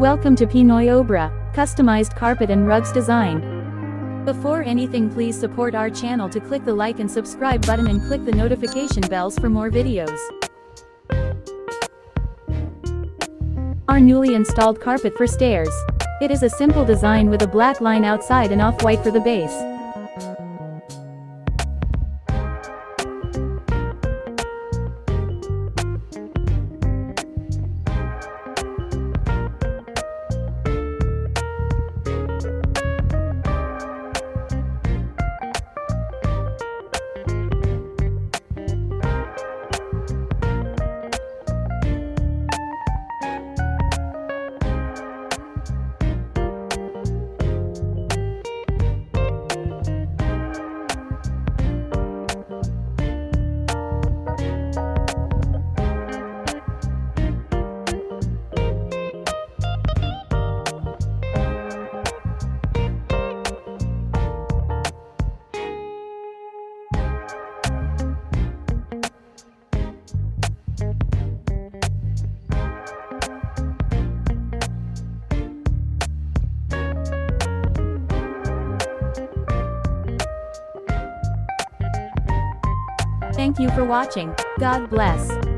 Welcome to Pinoy Obra, customized carpet and rugs design. Before anything, please support our channel to click the like and subscribe button and click the notification bells for more videos. Our newly installed carpet for stairs. It is a simple design with a black line outside and off-white for the base. Thank you for watching. God bless.